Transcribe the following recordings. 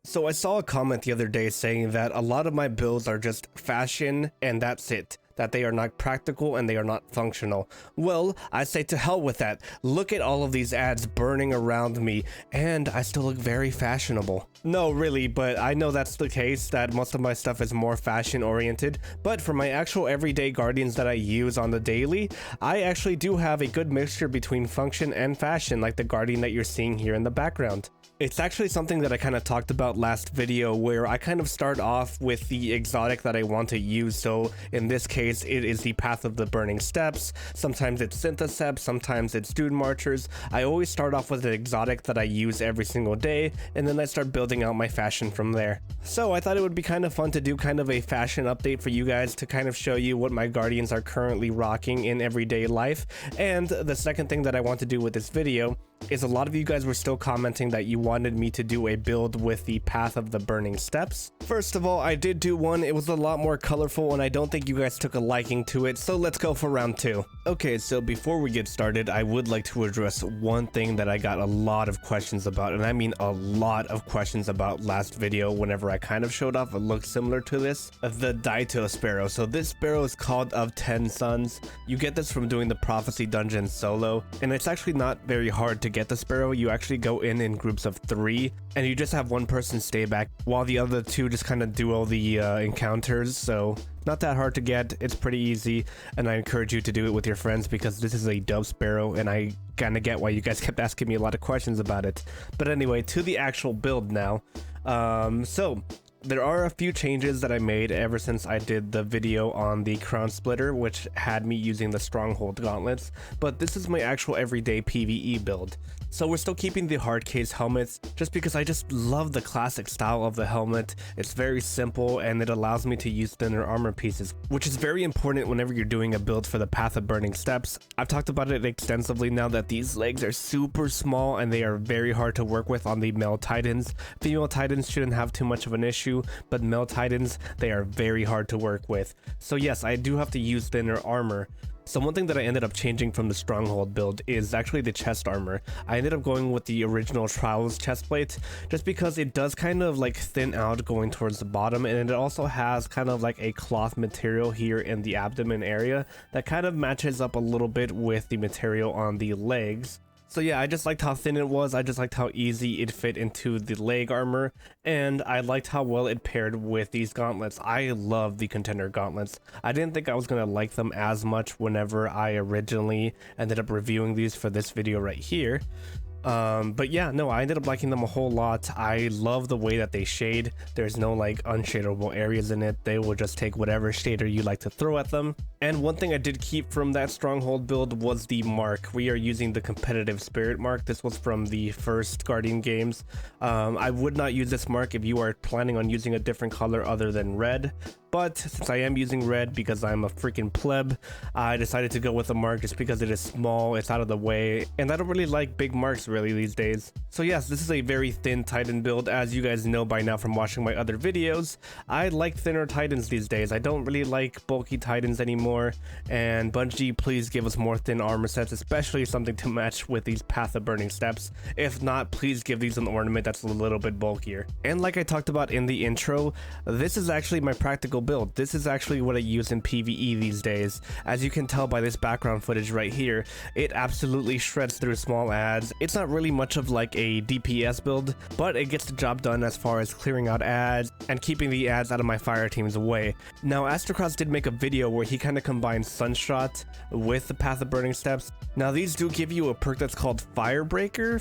So I saw a comment the other day saying that a lot of my builds are just fashion and that's it, that they are not practical and they are not functional. Well, I say to hell with that. Look at all of these ads burning around me and I still look very fashionable. No, really, but I know that's the case, that most of my stuff is more fashion oriented, but for my actual everyday guardians that I use on the daily, I actually do have a good mixture between function and fashion, like the guardian that you're seeing here in the background. It's actually something that I kind of talked about last video, where I kind of start off with the exotic that I want to use. So in this case, it is the Path of the Burning Steps. Sometimes it's Syntheseps, sometimes it's Dune Marchers. I always start off with an exotic that I use every single day, and then I start building out my fashion from there. So I thought it would be kind of fun to do kind of a fashion update for you guys to kind of show you what my guardians are currently rocking in everyday life. And the second thing that I want to do with this video is a lot of you guys were still commenting that you wanted me to do a build with the Path of the Burning Steps. First of all, I did do one. It was a lot more colorful and I don't think you guys took a liking to it, so let's go for round 2. Okay, so before we get started, I would like to address one thing that I got a lot of questions about, and I mean a lot of questions about last video whenever I kind of showed off a look similar to this. The Daito Sparrow. So this sparrow is called Of 10 Suns. You get this from doing the Prophecy Dungeon solo, and it's actually not very hard to get the sparrow. You actually go in groups of 3 and you just have one person stay back while the other 2 just kind of do all the encounters. So not that hard to get, it's pretty easy, and I encourage you to do it with your friends because this is a dove sparrow and I kind of get why you guys kept asking me a lot of questions about it. But anyway, to the actual build now. So there are a few changes that I made ever since I did the video on the Crown Splitter, which had me using the Stronghold gauntlets, but this is my actual everyday PvE build. So we're still keeping the hard case helmets just because I just love the classic style of the helmet. It's very simple and it allows me to use thinner armor pieces, which is very important whenever you're doing a build for the Path of Burning Steps. I've talked about it extensively now that these legs are super small and they are very hard to work with on the male titans. Female titans shouldn't have too much of an issue, but male titans, they are very hard to work with. So yes, I do have to use thinner armor. So one thing that I ended up changing from the Stronghold build is actually the chest armor. I ended up going with the original Trials chest plate just because it does kind of like thin out going towards the bottom, and it also has kind of like a cloth material here in the abdomen area that kind of matches up a little bit with the material on the legs. So yeah, I just liked how thin it was, I just liked how easy it fit into the leg armor, and I liked how well it paired with these gauntlets. I love the Contender gauntlets. I didn't think I was going to like them as much whenever I originally ended up reviewing these for this video right here. But yeah, no, I ended up liking them a whole lot. I love the way that they shade. There's no like unshadable areas in it. They will just take whatever shader you like to throw at them. And one thing I did keep from that Stronghold build was the mark. We are using the competitive spirit mark. This was from the first Guardian games. I would not use this mark if you are planning on using a different color other than red. But since I am using red because I'm a freaking pleb, I decided to go with a mark just because it is small, it's out of the way, and I don't really like big marks really these days. So yes, this is a very thin Titan build. As you guys know by now from watching my other videos, I like thinner Titans these days. I don't really like bulky Titans anymore, and Bungie, please give us more thin armor sets, especially something to match with these Path of Burning Steps. If not, please give these an ornament that's a little bit bulkier. And like I talked about in the intro, this is actually my practical build. This is actually what I use in PvE these days. As you can tell by this background footage right here, it absolutely shreds through small ads. It's not really much of like a DPS build, but it gets the job done as far as clearing out ads and keeping the ads out of my fire team's way. Now, Astrocross did make a video where he kind of combined Sunshot with the Path of Burning Steps. Now, these do give you a perk that's called Firebreaker,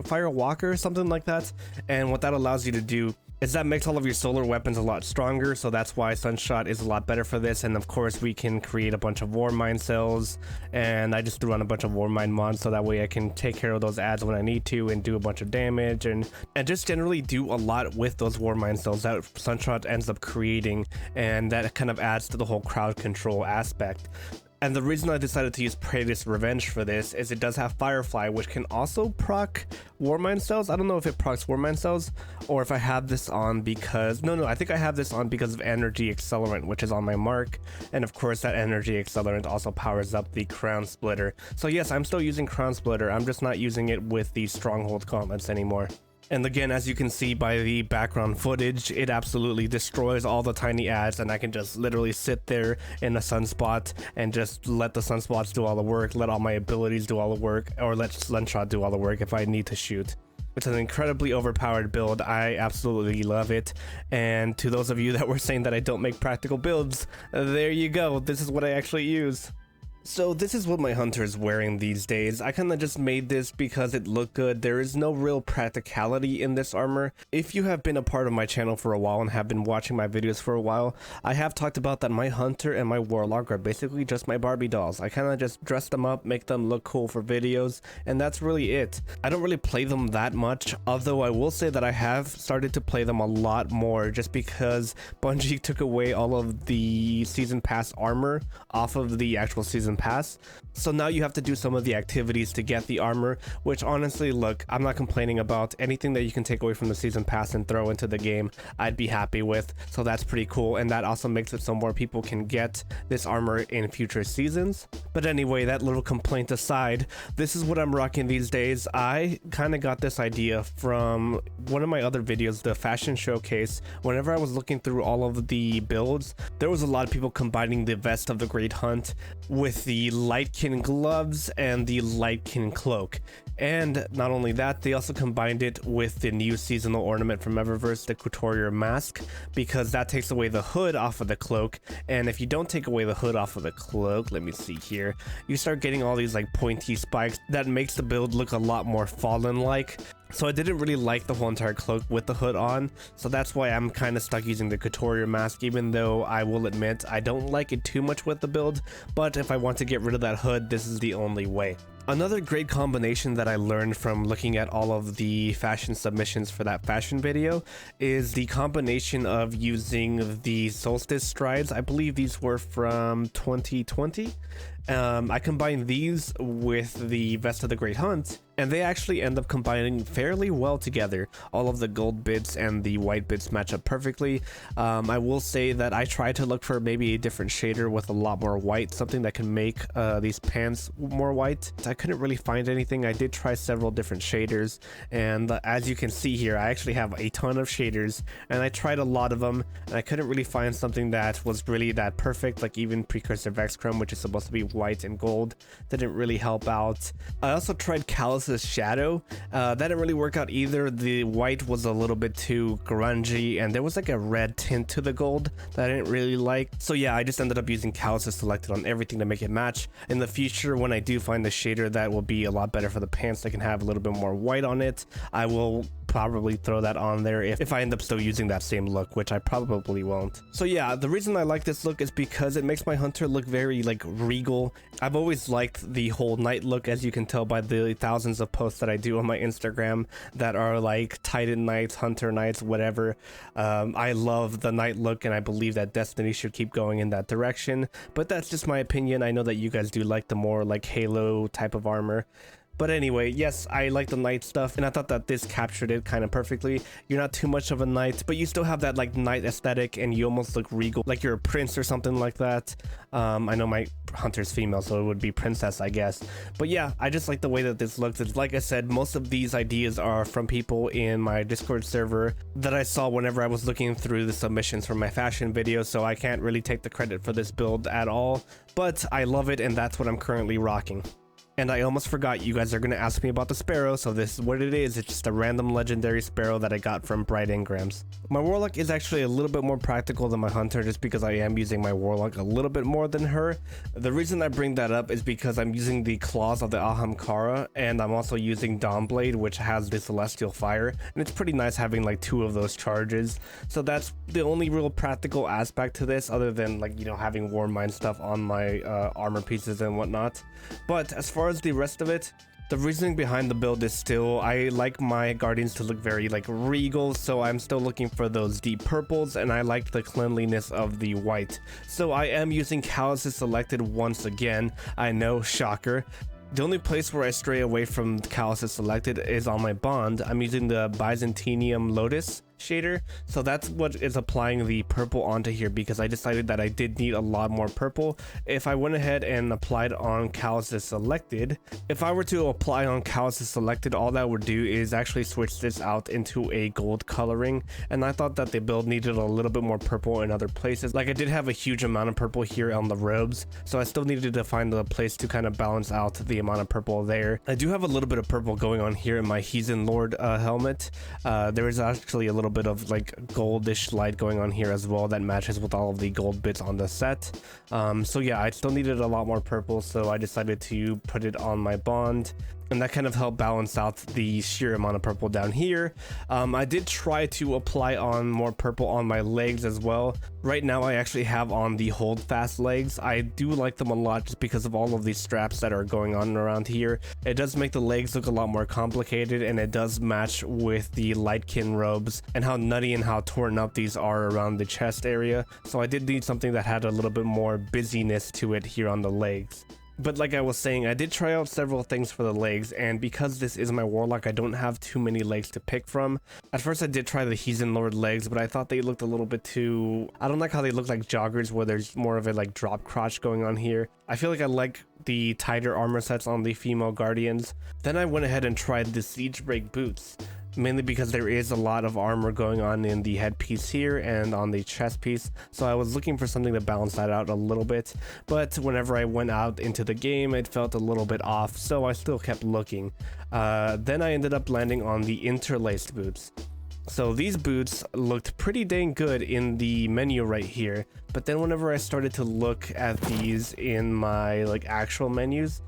Firewalker, something like that, and what that allows you to do is that makes all of your solar weapons a lot stronger, so that's why Sunshot is a lot better for this. And of course we can create a bunch of War Mine cells, and I just threw on a bunch of War Mine mods so that way I can take care of those ads when I need to and do a bunch of damage and just generally do a lot with those War Mine cells that Sunshot ends up creating, and that kind of adds to the whole crowd control aspect. And the reason I decided to use Praetor's Revenge for this is it does have Firefly, which can also proc Warmind cells. I don't know if it procs Warmind cells or if I have this on because... No, I think I have this on because of Energy Accelerant, which is on my mark. And of course, that Energy Accelerant also powers up the Crown Splitter. So yes, I'm still using Crown Splitter. I'm just not using it with the Stronghold gauntlets anymore. And again, as you can see by the background footage, it absolutely destroys all the tiny ads, and I can just literally sit there in a sunspot and just let the sunspots do all the work, let all my abilities do all the work, or let Slingshot do all the work if I need to shoot. It's an incredibly overpowered build. I absolutely love it. And to those of you that were saying that I don't make practical builds, there you go. This is what I actually use. So this is what my hunter is wearing these days. I kind of just made this because it looked good. There is no real practicality in this armor. If you have been a part of my channel for a while and have been watching my videos for a while, I have talked about that my hunter and my warlock are basically just my Barbie dolls. I kind of just dress them up, make them look cool for videos, and that's really it. I don't really play them that much, although I will say that I have started to play them a lot more just because Bungie took away all of the season pass armor off of the actual season pass. So now you have to do some of the activities to get the armor, which honestly, look, I'm not complaining about. Anything that you can take away from the season pass and throw into the game, I'd be happy with. So that's pretty cool, and that also makes it so more people can get this armor in future seasons. But anyway, that little complaint aside, this is what I'm rocking these days. I kind of got this idea from one of my other videos, the fashion showcase. Whenever I was looking through all of the builds, there was a lot of people combining the vest of the Great Hunt with the Lightkin gloves and the Lightkin cloak. And not only that, they also combined it with the new seasonal ornament from Eververse, the Couturier mask, because that takes away the hood off of the cloak. And if you don't take away the hood off of the cloak, let me see here, you start getting all these like pointy spikes that makes the build look a lot more Fallen-like. So I didn't really like the whole entire cloak with the hood on, so that's why I'm kind of stuck using the Couturier mask, even though I will admit I don't like it too much with the build, but if I want to get rid of that hood, this is the only way. Another great combination that I learned from looking at all of the fashion submissions for that fashion video is the combination of using the Solstice strides. I believe these were from 2020. I combined these with the Vest of the Great Hunt, and they actually end up combining fairly well together. All of the gold bits and the white bits match up perfectly. I will say that I tried to look for maybe a different shader with a lot more white, something that can make these pants more white. I couldn't really find anything. I did try several different shaders, and as you can see here, I actually have a ton of shaders, and I tried a lot of them, and I couldn't really find something that was really that perfect. Like even Precursor Vexchrome, which is supposed to be white and gold, didn't really help out. I also tried Callus's Shadow. That didn't really work out either. The white was a little bit too grungy, and there was like a red tint to the gold that I didn't really like. So yeah, I just ended up using Callus's Selected on everything to make it match. In the future, when I do find the shader that will be a lot better for the pants that can have a little bit more white on it, I will probably throw that on there if I end up still using that same look, which I probably won't. So yeah, the reason I like this look is because it makes my hunter look very like regal. I've always liked the whole knight look, as you can tell by the thousands of posts that I do on my Instagram that are like Titan knights, hunter knights, whatever. I love the knight look, and I believe that Destiny should keep going in that direction, but that's just my opinion. I know that you guys do like the more like Halo type of armor. But anyway, yes, I like the knight stuff, and I thought that this captured it kind of perfectly. You're not too much of a knight, but you still have that like knight aesthetic, and you almost look regal, like you're a prince or something like that. I know my hunter's female, so it would be princess, I guess. But yeah, I just like the way that this looks. It's like I said, most of these ideas are from people in my Discord server that I saw whenever I was looking through the submissions for my fashion video, so I can't really take the credit for this build at all. But I love it, and that's what I'm currently rocking. And I almost forgot, you guys are going to ask me about the sparrow, so this is what it is. It's just a random legendary sparrow that I got from Bright Engrams. My warlock is actually a little bit more practical than my hunter, just because I am using my warlock a little bit more than her. The reason I bring that up is because I'm using the claws of the Ahamkara, and I'm also using Dawnblade, which has the celestial fire, and it's pretty nice having like 2 of those charges. So that's the only real practical aspect to this, other than like, you know, having Warmind stuff on my armor pieces and whatnot. But as far as the rest of it, the reasoning behind the build is still, I like my guardians to look very like regal, so I'm still looking for those deep purples, and I like the cleanliness of the white. So I am using Callus's Selected once again. I know, shocker. The only place where I stray away from Callus's Selected is on my bond. I'm using the Byzantinium Lotus. shader. So that's what is applying the purple onto here, because I decided that I did need a lot more purple. If I went ahead and applied on Callus is Selected, if I were to apply on Callus is Selected, all that would do is actually switch this out into a gold coloring, and I thought that the build needed a little bit more purple in other places. Like, I did have a huge amount of purple here on the robes, so I still needed to find a place to kind of balance out the amount of purple there. I do have a little bit of purple going on here in my Heathen Lord helmet. There is actually a little bit of like goldish light going on here as well that matches with all of the gold bits on the set. So yeah, I still needed a lot more purple, so I decided to put it on my bond, and that kind of helped balance out the sheer amount of purple down here. I did try to apply on more purple on my legs as well. Right now I actually have on the hold fast legs. I do like them a lot just because of all of these straps that are going on around here. It does make the legs look a lot more complicated, and it does match with the lightkin robes and how nutty and how torn up these are around the chest area. So I did need something that had a little bit more busyness to it here on the legs. But like I was saying, I did try out several things for the legs, and because this is my Warlock, I don't have too many legs to pick from. At first I did try the Heathen Lord legs, but I thought they looked a little bit too... I don't like how they look like joggers where there's more of a like drop crotch going on here. I feel like I like the tighter armor sets on the female guardians. Then I went ahead and tried the Siege Break boots, mainly because there is a lot of armor going on in the headpiece here and on the chest piece, so I was looking for something to balance that out a little bit. But whenever I went out into the game, it felt a little bit off, so I still kept looking. Then I ended up landing on the interlaced boots. So these boots looked pretty dang good in the menu right here, but then whenever I started to look at these in my like actual menus,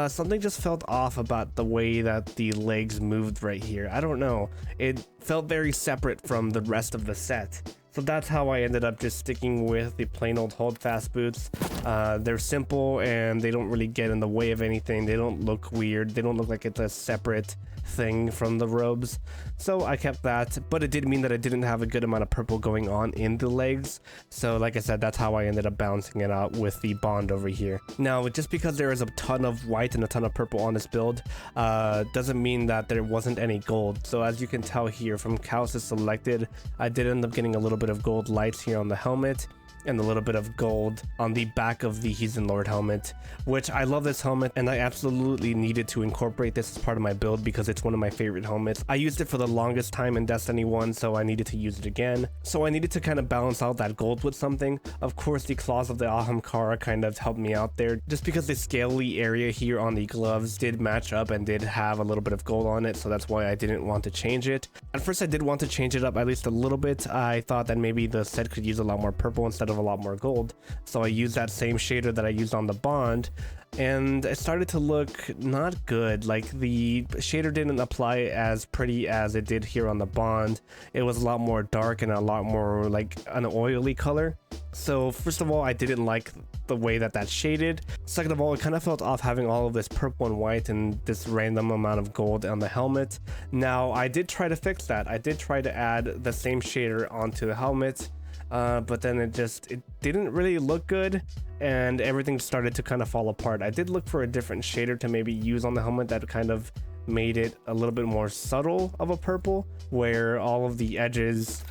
something just felt off about the way that the legs moved right here. I don't know, it felt very separate from the rest of the set. So that's how I ended up just sticking with the plain old holdfast boots. They're simple and they don't really get in the way of anything. They don't look weird. They don't look like it's a separate thing from the robes. So I kept that, but it did mean that I didn't have a good amount of purple going on in the legs. So like I said, that's how I ended up balancing it out with the bond over here. Now, just because there is a ton of white and a ton of purple on this build, doesn't mean that there wasn't any gold. So as you can tell here from Callus is Selected, I did end up getting a little bit of gold lights here on the helmet, and a little bit of gold on the back of the Heathen Lord helmet, which I love this helmet, and I absolutely needed to incorporate this as part of my build because it's one of my favorite helmets. I used it for the longest time in Destiny 1, so I needed to use it again. So I needed to kind of balance out that gold with something. Of course, the claws of the Ahamkara kind of helped me out there, just because the scaly area here on the gloves did match up and did have a little bit of gold on it, so that's why I didn't want to change it. At first I did want to change it up at least a little bit. I thought that maybe the set could use a lot more purple instead of a lot more gold, so I used that same shader that I used on the bond, and it started to look not good. Like, the shader didn't apply as pretty as it did here on the bond. It was a lot more dark and a lot more like an oily color. So first of all, I didn't like the way that shaded. Second of all, it kind of felt off having all of this purple and white and this random amount of gold on the helmet. Now, I did try to fix that. I did try to add the same shader onto the helmet, but then it didn't really look good, and everything started to kind of fall apart. I did look for a different shader to maybe use on the helmet that kind of made it a little bit more subtle of a purple, where all of the edges,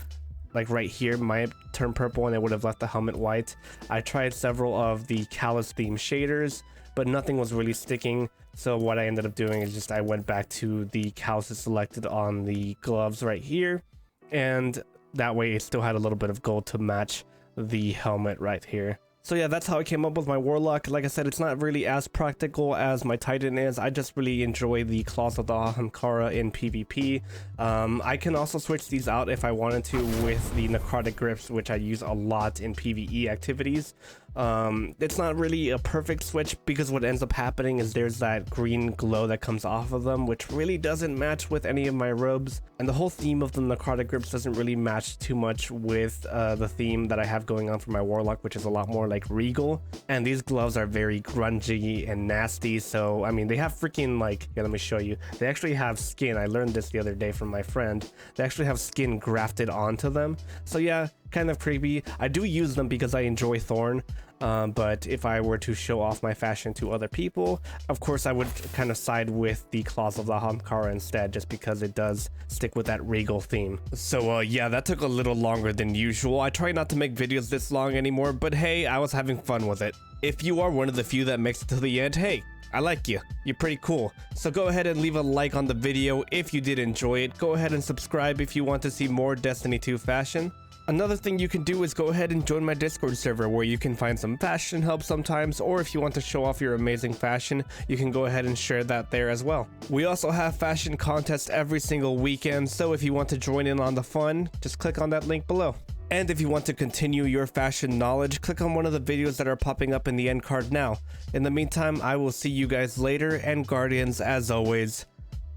like right here, might turn purple and it would have left the helmet white. I tried several of the Callus theme shaders, but nothing was really sticking. So what I ended up doing is just I went back to the Callus is Selected on the gloves right here, and that way it still had a little bit of gold to match the helmet right here. So yeah, that's how I came up with my Warlock. Like I said, it's not really as practical as my Titan is. I just really enjoy the Claws of the Ahamkara in PvP. I can also switch these out if I wanted to with the Necrotic Grips, which I use a lot in PvE activities. It's not really a perfect switch because what ends up happening is there's that green glow that comes off of them, which really doesn't match with any of my robes. And the whole theme of the Necrotic Grips doesn't really match too much with the theme that I have going on for my Warlock, which is a lot more like regal. And these gloves are very grungy and nasty. So, I mean, they have freaking like, yeah, let me show you. They actually have skin. I learned this the other day from my friend. They actually have skin grafted onto them. So yeah, kind of creepy. I do use them because I enjoy Thorn. But if I were to show off my fashion to other people, of course I would kind of side with the Claws of the Hamkara instead, just because it does stick with that regal theme. So yeah, that took a little longer than usual. I try not to make videos this long anymore, but hey, I was having fun with it. If you are one of the few that makes it to the end, hey, I like you. You're pretty cool. So go ahead and leave a like on the video if you did enjoy it. Go ahead and subscribe if you want to see more Destiny 2 fashion. Another thing you can do is go ahead and join my Discord server, where you can find some fashion help sometimes, or if you want to show off your amazing fashion, you can go ahead and share that there as well. We also have fashion contests every single weekend, so if you want to join in on the fun, just click on that link below. And if you want to continue your fashion knowledge, click on one of the videos that are popping up in the end card now. In the meantime, I will see you guys later, and Guardians, as always,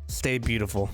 stay beautiful.